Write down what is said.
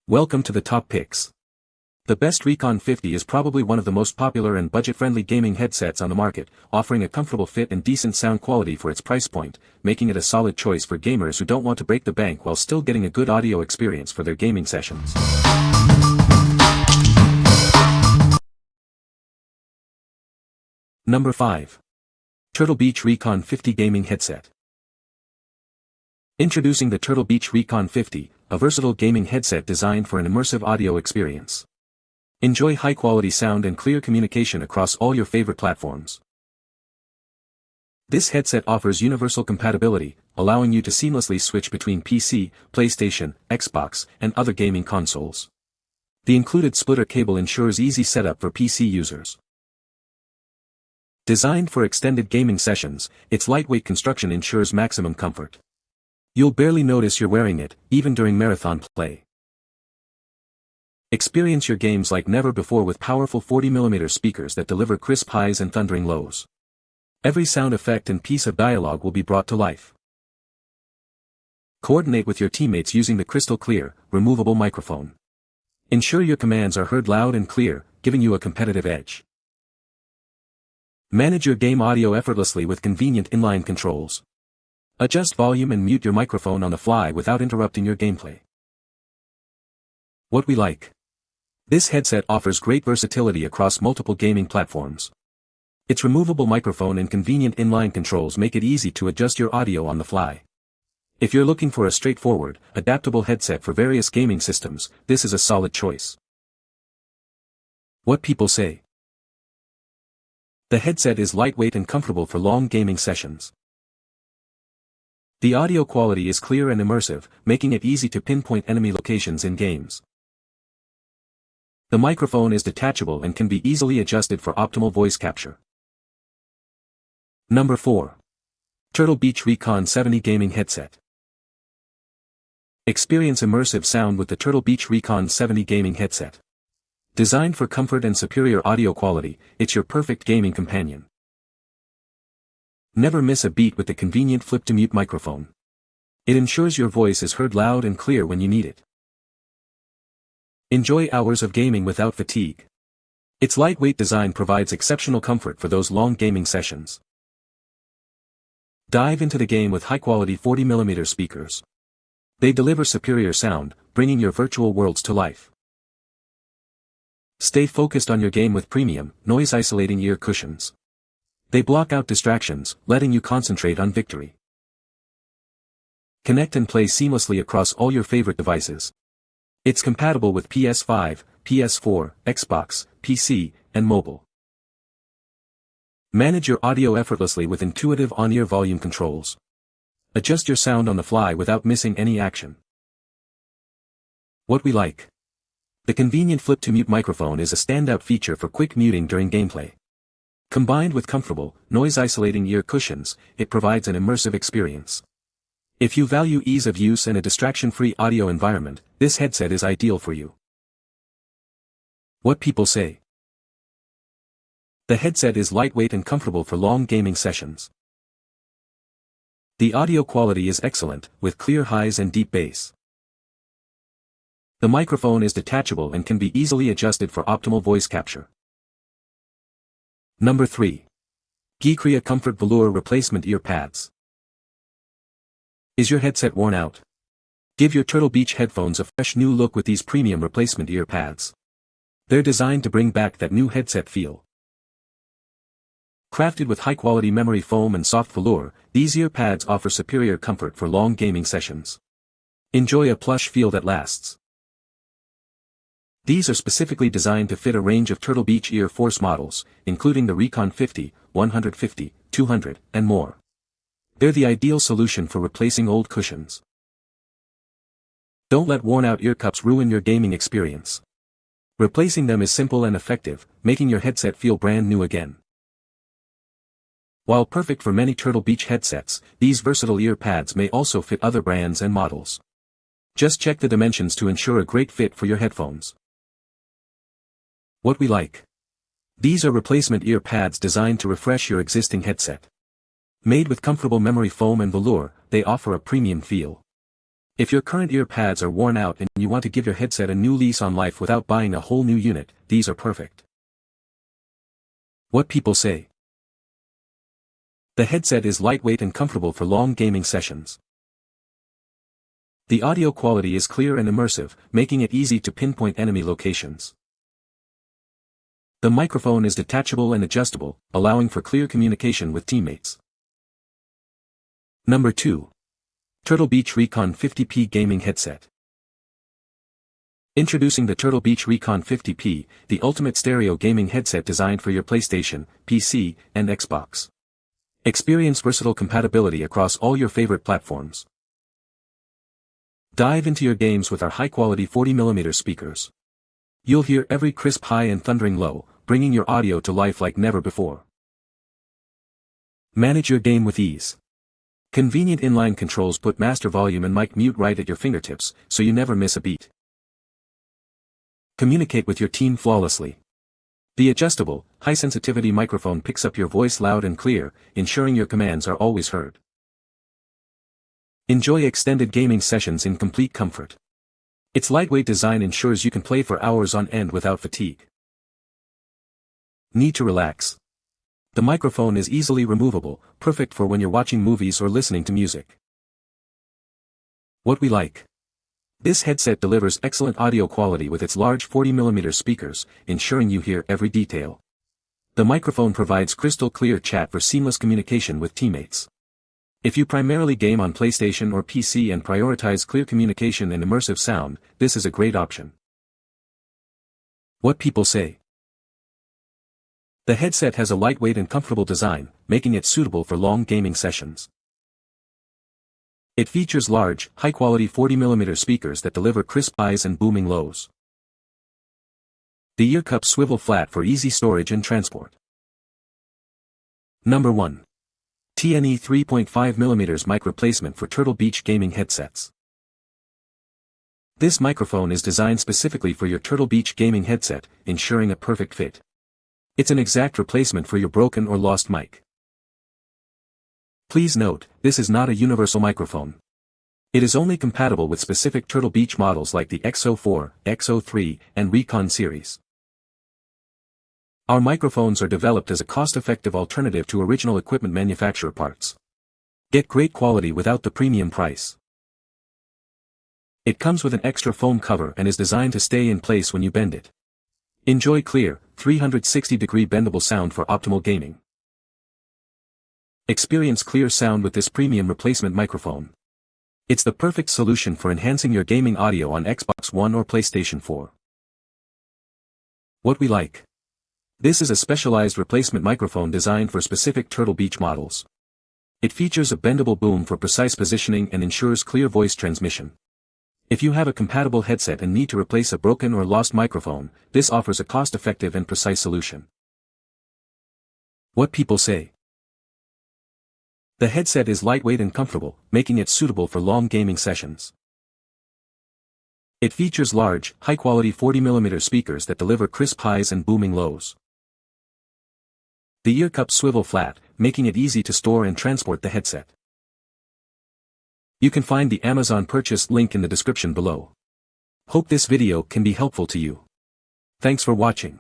Welcome to the top picks. The best Recon 50 is probably one of the most popular and budget-friendly gaming headsets on the market, offering a comfortable fit and decent sound quality for its price point, making it a solid choice for gamers who don't want to break the bank while still getting a good audio experience for their gaming sessions. Number 5. Turtle Beach Recon 50 Gaming Headset. Introducing the Turtle Beach Recon 50, a versatile gaming headset designed for an immersive audio experience. Enjoy high-quality sound and clear communication across all your favorite platforms. This headset offers universal compatibility, allowing you to seamlessly switch between PC, PlayStation, Xbox, and other gaming consoles. The included splitter cable ensures easy setup for PC users. Designed for extended gaming sessions, its lightweight construction ensures maximum comfort. You'll barely notice you're wearing it, even during marathon play. Experience your games like never before with powerful 40mm speakers that deliver crisp highs and thundering lows. Every sound effect and piece of dialogue will be brought to life. Coordinate with your teammates using the crystal clear, removable microphone. Ensure your commands are heard loud and clear, giving you a competitive edge. Manage your game audio effortlessly with convenient inline controls. Adjust volume and mute your microphone on the fly without interrupting your gameplay. What we like. This headset offers great versatility across multiple gaming platforms. Its removable microphone and convenient inline controls make it easy to adjust your audio on the fly. If you're looking for a straightforward, adaptable headset for various gaming systems, this is a solid choice. What people say. The headset is lightweight and comfortable for long gaming sessions. The audio quality is clear and immersive, making it easy to pinpoint enemy locations in games. The microphone is detachable and can be easily adjusted for optimal voice capture. Number 4. Turtle Beach Recon 70 Gaming Headset. Experience immersive sound with the Turtle Beach Recon 70 Gaming Headset. Designed for comfort and superior audio quality, it's your perfect gaming companion. Never miss a beat with the convenient flip-to-mute microphone. It ensures your voice is heard loud and clear when you need it. Enjoy hours of gaming without fatigue. Its lightweight design provides exceptional comfort for those long gaming sessions. Dive into the game with high-quality 40mm speakers. They deliver superior sound, bringing your virtual worlds to life. Stay focused on your game with premium, noise-isolating ear cushions. They block out distractions, letting you concentrate on victory. Connect and play seamlessly across all your favorite devices. It's compatible with PS5, PS4, Xbox, PC, and mobile. Manage your audio effortlessly with intuitive on-ear volume controls. Adjust your sound on the fly without missing any action. What we like. The convenient flip-to-mute microphone is a standout feature for quick muting during gameplay. Combined with comfortable, noise-isolating ear cushions, it provides an immersive experience. If you value ease of use and a distraction-free audio environment, this headset is ideal for you. What people say. The headset is lightweight and comfortable for long gaming sessions. The audio quality is excellent, with clear highs and deep bass. The microphone is detachable and can be easily adjusted for optimal voice capture. Number 3. Geekria Comfort Velour Replacement Ear Pads. Is your headset worn out? Give your Turtle Beach headphones a fresh new look with these premium replacement ear pads. They're designed to bring back that new headset feel. Crafted with high-quality memory foam and soft velour, these ear pads offer superior comfort for long gaming sessions. Enjoy a plush feel that lasts. These are specifically designed to fit a range of Turtle Beach Ear Force models, including the Recon 50, 150, 200, and more. They're the ideal solution for replacing old cushions. Don't let worn-out ear cups ruin your gaming experience. Replacing them is simple and effective, making your headset feel brand new again. While perfect for many Turtle Beach headsets, these versatile ear pads may also fit other brands and models. Just check the dimensions to ensure a great fit for your headphones. What we like. These are replacement ear pads designed to refresh your existing headset. Made with comfortable memory foam and velour, they offer a premium feel. If your current ear pads are worn out and you want to give your headset a new lease on life without buying a whole new unit, these are perfect. What people say. The headset is lightweight and comfortable for long gaming sessions. The audio quality is clear and immersive, making it easy to pinpoint enemy locations. The microphone is detachable and adjustable, allowing for clear communication with teammates. Number 2. Turtle Beach Recon 50p Gaming Headset. Introducing the Turtle Beach Recon 50p, the ultimate stereo gaming headset designed for your PlayStation, PC, and Xbox. Experience versatile compatibility across all your favorite platforms. Dive into your games with our high-quality 40mm speakers. You'll hear every crisp high and thundering low, bringing your audio to life like never before. Manage your game with ease. Convenient inline controls put master volume and mic mute right at your fingertips, so you never miss a beat. Communicate with your team flawlessly. The adjustable, high-sensitivity microphone picks up your voice loud and clear, ensuring your commands are always heard. Enjoy extended gaming sessions in complete comfort. Its lightweight design ensures you can play for hours on end without fatigue. Need to relax? The microphone is easily removable, perfect for when you're watching movies or listening to music. What we like. This headset delivers excellent audio quality with its large 40mm speakers, ensuring you hear every detail. The microphone provides crystal clear chat for seamless communication with teammates. If you primarily game on PlayStation or PC and prioritize clear communication and immersive sound, this is a great option. What people say. The headset has a lightweight and comfortable design, making it suitable for long gaming sessions. It features large, high-quality 40mm speakers that deliver crisp highs and booming lows. The ear cups swivel flat for easy storage and transport. Number 1. TNE 3.5mm mic replacement for Turtle Beach gaming headsets. This microphone is designed specifically for your Turtle Beach gaming headset, ensuring a perfect fit. It's an exact replacement for your broken or lost mic. Please note, this is not a universal microphone. It is only compatible with specific Turtle Beach models like the X04, X03, and Recon series. Our microphones are developed as a cost-effective alternative to original equipment manufacturer parts. Get great quality without the premium price. It comes with an extra foam cover and is designed to stay in place when you bend it. Enjoy clear, 360-degree bendable sound for optimal gaming. Experience clear sound with this premium replacement microphone. It's the perfect solution for enhancing your gaming audio on Xbox One or PlayStation 4. What we like. This is a specialized replacement microphone designed for specific Turtle Beach models. It features a bendable boom for precise positioning and ensures clear voice transmission. If you have a compatible headset and need to replace a broken or lost microphone, this offers a cost-effective and precise solution. What people say. The headset is lightweight and comfortable, making it suitable for long gaming sessions. It features large, high-quality 40mm speakers that deliver crisp highs and booming lows. The ear cups swivel flat, making it easy to store and transport the headset. You can find the Amazon purchase link in the description below. Hope this video can be helpful to you. Thanks for watching.